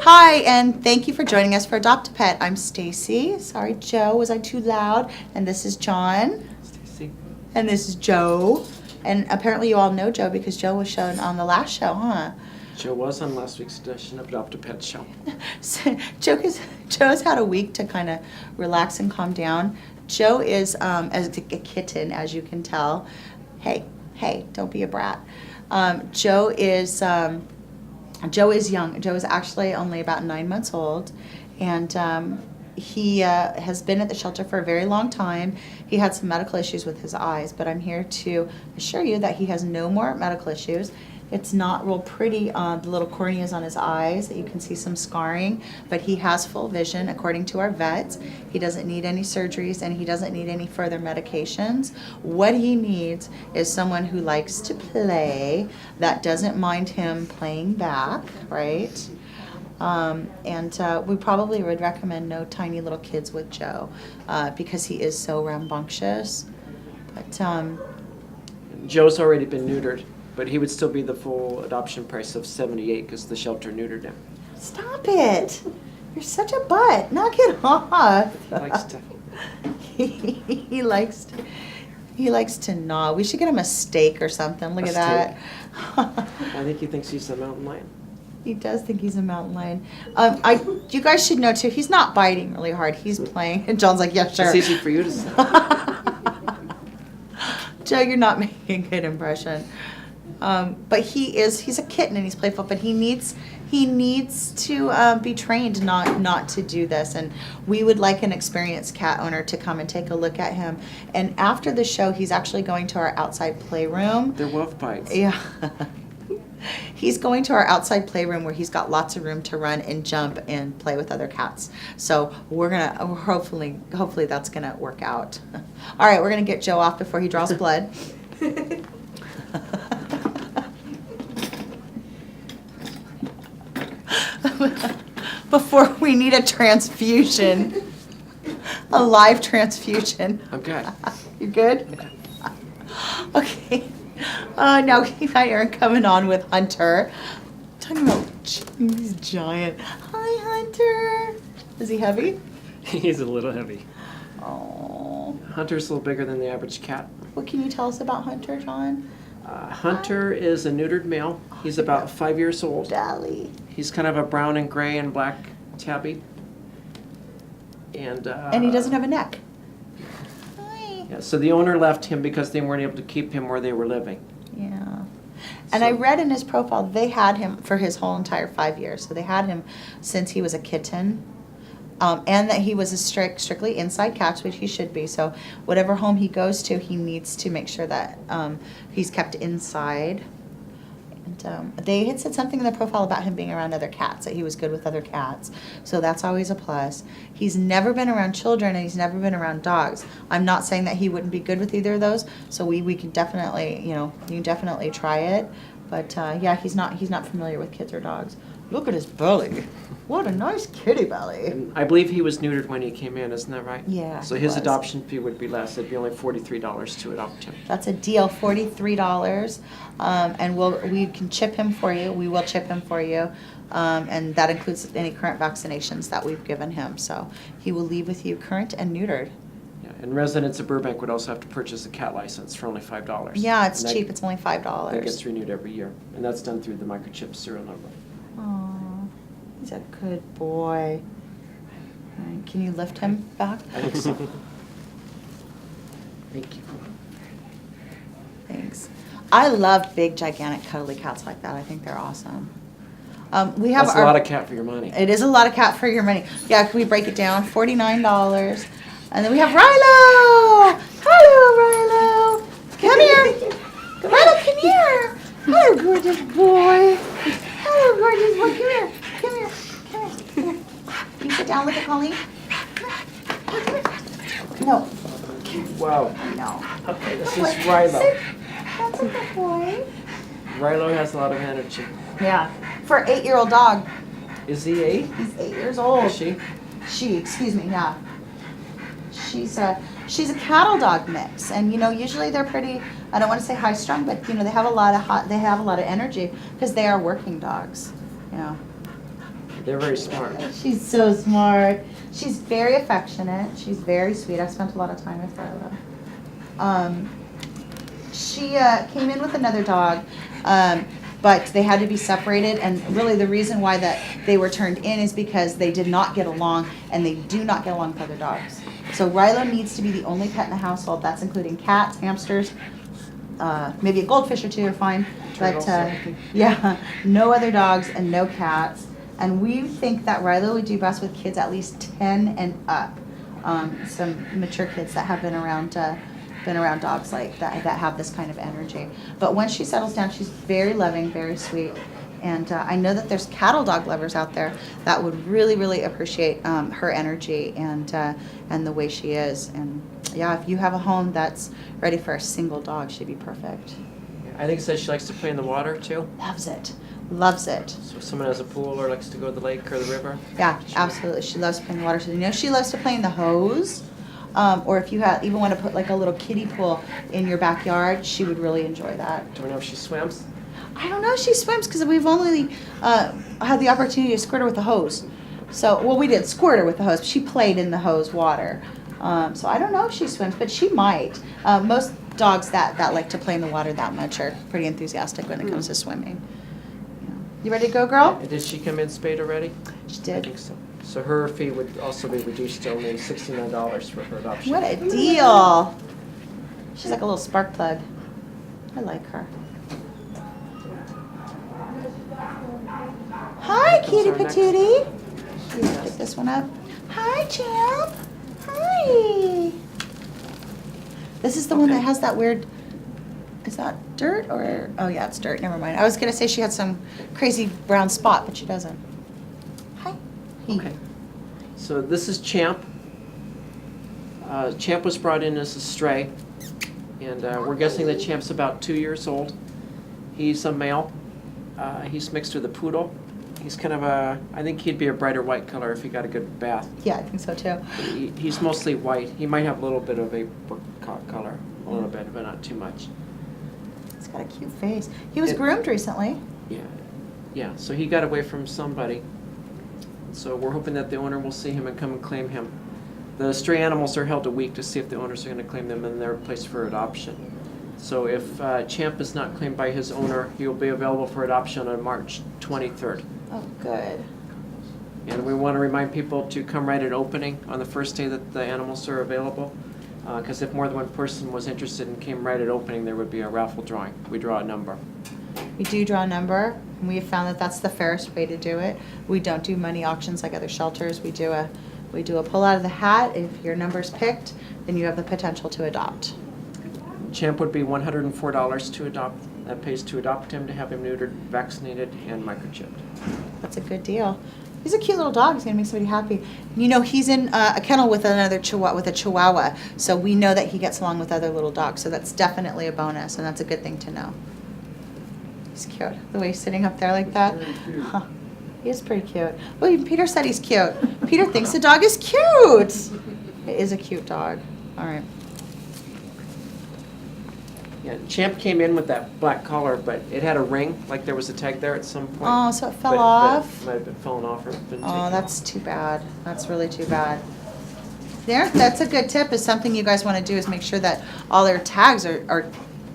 Hi, and thank you for joining us for Adopt a Pet. I'm Stacy. Sorry, Joe, was I too loud? And this is John. Stacy. And this is Joe. And apparently you all know Joe because Joe was shown on the last show, huh? Joe was on last week's edition of Adopt a Pet Show. So, Joe's had a week to kind of relax and calm down. Joe is as a kitten, as you can tell. Hey, don't be a brat. Joe is young. Joe is actually only about 9 months old, and he has been at the shelter for a very long time. He had some medical issues with his eyes, but I'm here to assure you that he has no more medical issues. It's not real pretty, the little corneas on his eyes that you can see some scarring, but he has full vision according to our vets. He doesn't need any surgeries and he doesn't need any further medications. What he needs is someone who likes to play, that doesn't mind him playing back, right? We probably would recommend no tiny little kids with Joe because he is so rambunctious. But Joe's already been neutered, but he would still be the full adoption price of $78 because the shelter neutered him. Stop it! You're such a butt. Knock it off. He likes to. He likes to gnaw. We should get him a steak or something. Look A at that. I think he thinks he's a mountain lion. He does think he's a mountain lion. You guys should know too. He's not biting really hard. He's playing. And John's like, yeah, sure. It's easy for you to say. Joe, you're not making a good impression. But he's a kitten and he's playful, but he needs to be trained not to do this. And we would like an experienced cat owner to come and take a look at him. And after the show, he's actually going to our outside playroom. They're wolf bites. Yeah. He's going to our outside playroom where he's got lots of room to run and jump and play with other cats. So we're gonna hopefully that's gonna work out. All right, we're gonna get Joe off before he draws blood. Before we need a transfusion, a live transfusion. I'm good. You good? Okay. Now we got Aaron coming on with Hunter. Talking about he's giant. Hi, Hunter. Is he heavy? He's a little heavy. Oh. Hunter's a little bigger than the average cat. What can you tell us about Hunter, John? Hunter is a neutered male. He's about 5 years old. Dally. He's kind of a brown and gray and black tabby. And he doesn't have a neck. Hi. Yeah, so the owner left him because they weren't able to keep him where they were living. Yeah. And I read in his profile they had him for his whole entire 5 years. So they had him since he was a kitten. And that he was a strictly inside catch, which he should be. So whatever home he goes to, he needs to make sure that he's kept inside. And they had said something in the profile about him being around other cats, that he was good with other cats. So that's always a plus. He's never been around children and he's never been around dogs. I'm not saying that he wouldn't be good with either of those. So we can definitely, you can definitely try it. But yeah, he's not familiar with kids or dogs. Look at his belly. What a nice kitty belly. And I believe he was neutered when he came in, isn't that right? Yeah, So he his was. adoption fee would be less. It'd be only $43 to adopt him. That's a deal, $43. And we can chip him for you. We will chip him for you. And that includes any current vaccinations that we've given him. So he will leave with you current and neutered. Yeah, and residents of Burbank would also have to purchase a cat license for only $5. Yeah, it's And cheap. It's only That $5. gets renewed every year, and that's done through the microchip serial number. Aw, he's a good boy. All right, can you lift him back? I think so. Thank you. Thanks. I love big, gigantic, cuddly cats like that. I think they're awesome. We have That's a lot of cat for your money. It is a lot of cat for your money. Yeah, can we break it down? $49. And then we have Rilo! Hello, Rilo! Come here! Rilo, come here! Hello, gorgeous boy! Hello, gorgeous boy! Come here! Come here! Come here! Come here! Can you sit down with it, Colleen? No. Wow. No. Okay, this Good is boy. Rilo. Sit. That's a good boy. Rilo has a lot of energy. Yeah. For an 8-year-old dog. Is he 8? He's 8 years old. Is she? Excuse me, yeah. She's a cattle dog mix, and usually they're pretty. I don't want to say high strung, but they have a lot of energy because they are working dogs. They're very smart. She's so smart. She's very affectionate. She's very sweet. I've spent a lot of time with her. She came in with another dog, but they had to be separated. And really the reason why that they were turned in is because they did not get along, and they do not get along with other dogs. So Rilo needs to be the only pet in the household. That's including cats, hamsters, maybe a goldfish or two are fine. But Turtles. yeah, no other dogs and no cats. And we think that Rilo would do best with kids at least 10 and up. Some mature kids that have been around dogs like that have this kind of energy. But once she settles down, she's very loving, very sweet. And I know that there's cattle dog lovers out there that would really, really appreciate her energy and the way she is. And yeah, if you have a home that's ready for a single dog, she'd be perfect. I think it says she likes to play in the water too. Loves it. Loves it. So if someone has a pool or likes to go to the lake or the river. Yeah, absolutely. She loves playing in the water. So, you know, she loves to play in the hose. Or if you even want to put like a little kiddie pool in your backyard, she would really enjoy that. Do we know if she swims? I don't know if she swims because we've only had the opportunity to squirt her with a hose. So, well, we did squirt her with the hose. But she played in the hose water. So I don't know if she swims, but she might. Most dogs that like to play in the water that much are pretty enthusiastic when it comes to swimming. Yeah. You ready to go, girl? Did she come in spayed already? She I did. think so. So her fee would also be reduced to only $69 for her adoption. What a deal. She's like a little spark plug. I like her. Hi, Comes cutie our next- patootie. Let's pick this one up. Hi, champ. Hi. This is the one that Okay. has that weird, is that dirt or, oh yeah, it's dirt, never mind. I was gonna say she had some crazy brown spot, but she doesn't. Hi. He. Okay. So this is Champ. Champ was brought in as a stray, and we're guessing that Champ's about 2 years old. He's a male. He's mixed with a poodle. He's kind of I think he'd be a brighter white color if he got a good bath. Yeah, I think so too. He's mostly white. He might have a little bit of a apricot color, a little bit, but not too much. He's got a cute face. He was It- groomed recently. Yeah, so he got away from somebody. So we're hoping that the owner will see him and come and claim him. The stray animals are held a week to see if the owners are going to claim them, and they're placed for adoption. So if Champ is not claimed by his owner, he will be available for adoption on March 23rd. Oh, good. And we want to remind people to come right at opening on the first day that the animals are available. Because if more than one person was interested and came right at opening, there would be a raffle drawing. We draw a number. We do draw a number, and we have found that that's the fairest way to do it. We don't do money auctions like other shelters. We do a pull out of the hat. If your number's picked, then you have the potential to adopt. Champ would be $104 to adopt. That pays to adopt him, to have him neutered, vaccinated, and microchipped. That's a good deal. He's a cute little dog. He's gonna make somebody happy. You know, he's in a kennel with a Chihuahua, so we know that he gets along with other little dogs. So that's definitely a bonus, and that's a good thing to know. He's cute. The way he's sitting up there like that. Huh. He is pretty cute. Well, even Peter said he's cute. Peter thinks the dog is cute. It is a cute dog. All right. Yeah, Champ came in with that black collar, but it had a ring, like there was a tag there at some point. Oh, so it fell But off? it might have been fallen off or been taken Oh, off. that's too bad. That's really too bad. There, that's a good tip. Is something you guys want to do is make sure that all their tags are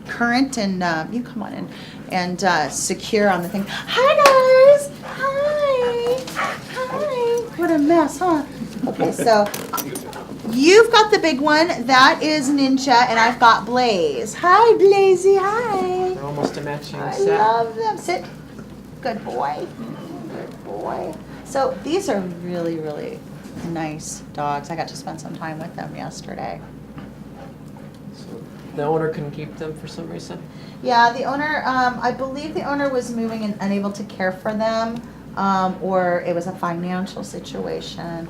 current and you come on in and secure on the thing. Hi guys. Hi. Hi. What a mess, huh? Okay, so you've got the big one. That is Ninja, and I've got Blaze. Hi, Blazy. Hi. They're almost a matching I set. love them. Sit. Good boy. Good boy. So these are really, really nice dogs. I got to spend some time with them yesterday. So the owner couldn't keep them for some reason. Yeah, the owner, I believe the owner was moving and unable to care for them, or it was a financial situation.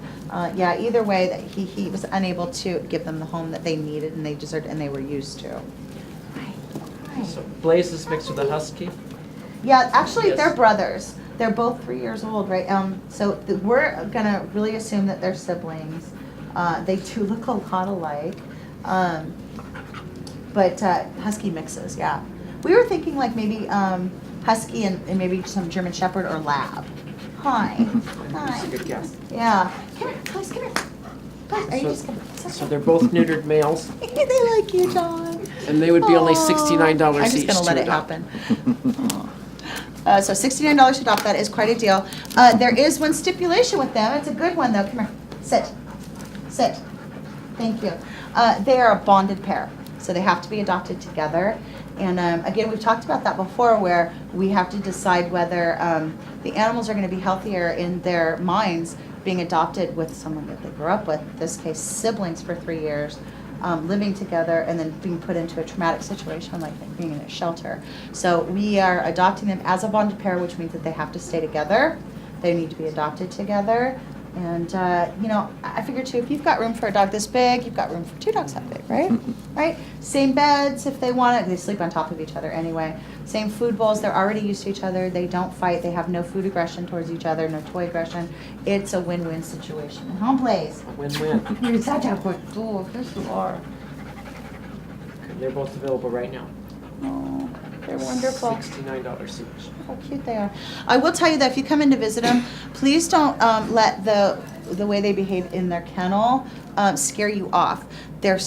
Yeah, either way, that he was unable to give them the home that they needed and they deserved and they were used to. Hi. So Blaze is mixed with a husky. Yeah, actually, Yes. they're brothers. They're both 3 years old, right? So we're gonna really assume that they're siblings. They do look a lot alike, but husky mixes, yeah. We were thinking like maybe husky and maybe some German Shepherd or Lab. Hi. That's a good guess. Yeah. Come here, guys, come here. Guys, are you just gonna sit So they're both neutered males, there? They like you, John. and they would be only Aw. $69 I'm just each gonna let to it adopt. happen. So $69 to adopt, that is quite a deal. There is one stipulation with them. It's a good one, though. Come here. Sit. Sit. Thank you. They are a bonded pair, so they have to be adopted together. And again, we've talked about that before, where we have to decide whether the animals are going to be healthier in their minds being adopted with someone that they grew up with, in this case, siblings for 3 years, living together, and then being put into a traumatic situation like being in a shelter. So we are adopting them as a bonded pair, which means that they have to stay together. They need to be adopted together. And, you know, I figure too, if you've got room for a dog this big, you've got room for 2 dogs that big, right? Right? Same beds if they want it. They sleep on top of each other anyway. Same food bowls. They're already used to each other. They don't fight. They have no food aggression towards each other, no toy aggression. It's a win-win situation. Home plays. A win-win. You're such a good dog. Yes, you are. They're both available right now. Oh, they're wonderful. $69 each. How cute they are. I will tell you that if you come in to visit them, please don't let the way they behave in their kennel scare you off. They're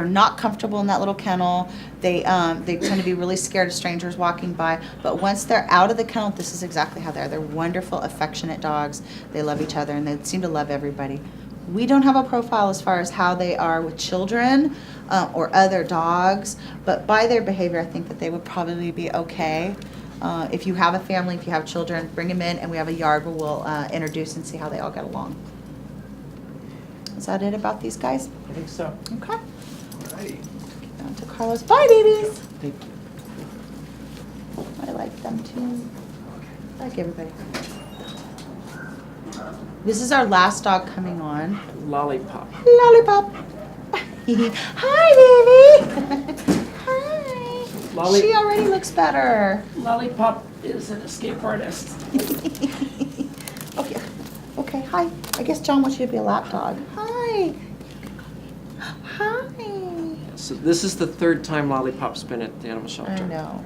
not comfortable in that little kennel. They tend to be really scared of strangers walking by. But once they're out of the kennel, this is exactly how they are. They're wonderful, affectionate dogs. They love each other, and they seem to love everybody. We don't have a profile as far as how they are with children or other dogs, but by their behavior, I think that they would probably be okay. If you have a family, if you have children, bring them in, and we have a yard where we'll introduce and see how they all get along. Is that it about these guys? I think so. Okay. Down to Carlos. Bye, babies. Thank you. I like them too. I like everybody. This is our last dog coming on. Lollipop. Lollipop. Hi, baby. Hi. She already looks better. Lollipop is an escape artist. Okay. Okay. Hi. I guess John wants you to be a lap dog. Hi. Hi. So this is the 3rd time Lollipop's been at the animal shelter. I know.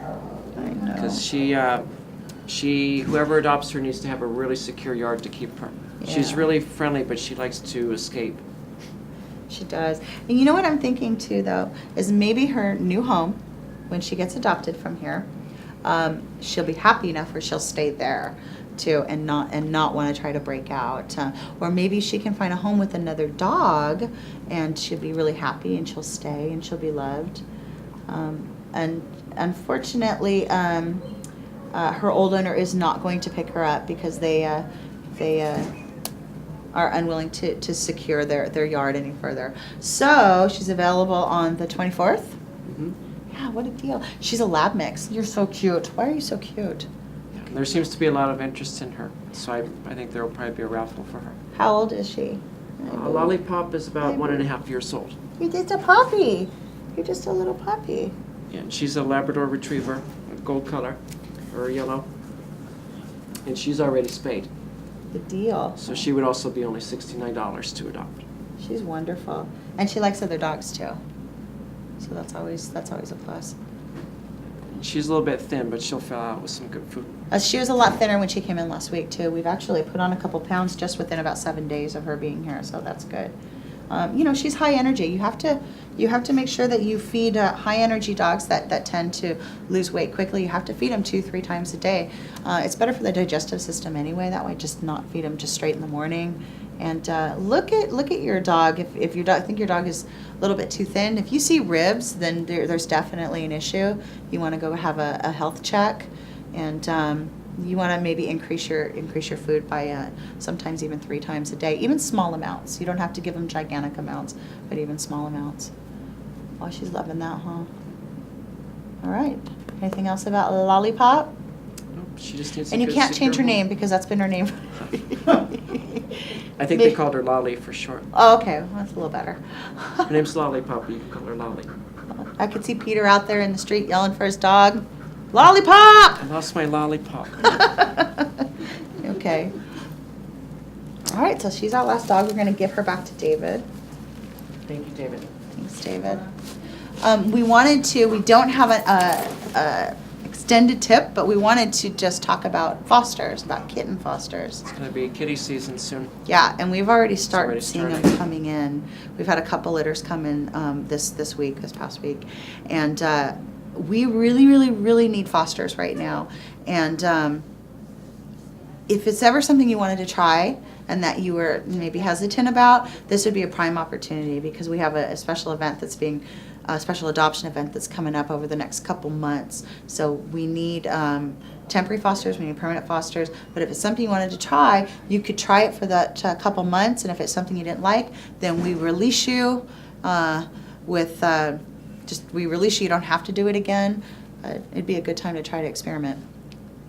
I know. Because whoever adopts her needs to have a really secure yard to keep her. She's Yeah. really friendly, but she likes to escape. She does. And you know what I'm thinking too, though, is maybe her new home, when she gets adopted from here, she'll be happy enough where she'll stay there too, and not want to try to break out. Or maybe she can find a home with another dog, and she'll be really happy, and she'll stay, and she'll be loved. And unfortunately, her old owner is not going to pick her up because they are unwilling to secure their yard any further. So she's available on the 24th. Mm-hmm. Yeah, what a deal. She's a lab mix. You're so cute. Why are you so cute? There seems to be a lot of interest in her, so I think there will probably be a raffle for her. How old is she? Lollipop is about 1.5 years old. You're just a puppy. You're just a little puppy. Yeah, and she's a Labrador Retriever, a gold color, or yellow. And she's already spayed. Good deal. So she would also be only $69 to adopt. She's wonderful. And she likes other dogs too. So that's always a plus. She's a little bit thin, but she'll fill out with some good food. She was a lot thinner when she came in last week too. We've actually put on a couple pounds just within about 7 days of her being here, so that's good. You know, she's high energy. You have to make sure that you feed high energy dogs that tend to lose weight quickly. You have to feed them 2-3 times a day. It's better for the digestive system anyway. That way, just not feed them just straight in the morning. And look at your dog. If your dog think your dog is a little bit too thin, if you see ribs, then there's definitely an issue. You want to go have a health check, and you want to maybe increase your food by sometimes even 3 times a day, even small amounts. You don't have to give them gigantic amounts, but even small amounts. Oh, she's loving that, huh? All right. Anything else about Lollipop? Nope, she just needs. And you can't change her name because that's been her name. I think they called her Lolly for short. Oh, okay. Well, that's a little better. Her name's Lollipop, but you can call her Lolly. I could see Peter out there in the street yelling for his dog. Lollipop! I lost my lollipop. Okay. All right, so she's our last dog. We're going to give her back to David. Thank you, David. Thanks, David. We don't have a extended tip, but we wanted to just talk about fosters, about kitten fosters. It's gonna be kitty season soon. Yeah, and we've already already started seeing them started. coming in. We've had a couple litters come in this past week, and we really need fosters right now. And if it's ever something you wanted to try and that you were maybe hesitant about, this would be a prime opportunity, because we have a special event that's being a special adoption event that's coming up over the next couple months. So we need temporary fosters, we need permanent fosters. But if it's something you wanted to try, you could try it for that couple months, and if it's something you didn't like, then we release you we release you. You don't have to do it again. It'd be a good time to try to experiment.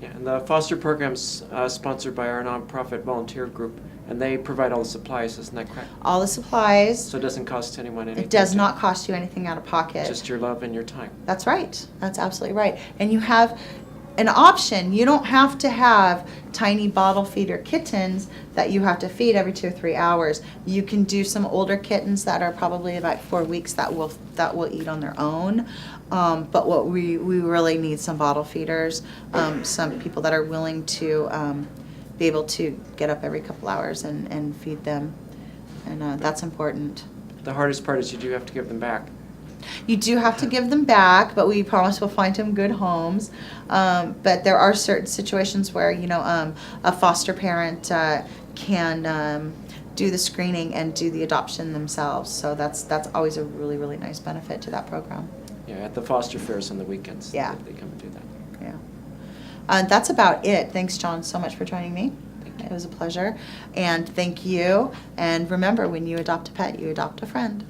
Yeah, and the foster program's sponsored by our nonprofit volunteer group, and they provide all the supplies, isn't that correct? All the supplies. So it doesn't cost anyone anything? It does to- not cost you anything out of pocket. Just your love and your time. That's right. That's absolutely right. And you have an option. You don't have to have tiny bottle feeder kittens that you have to feed every 2 or 3 hours. You can do some older kittens that are probably about 4 weeks that will eat on their own. But what we really need some bottle feeders, some people that are willing to be able to get up every couple hours and feed them. And that's important. The hardest part is you do have to give them back. You do have to give them back, but we promise we'll find them good homes. But there are certain situations where, a foster parent can do the screening and do the adoption themselves. So that's always a really nice benefit to that program. Yeah, at the foster fairs on the weekends. Yeah. They come and do that. Yeah. That's about it. Thanks, John, so much for joining me. It was a pleasure. And thank you. And remember, when you adopt a pet, you adopt a friend.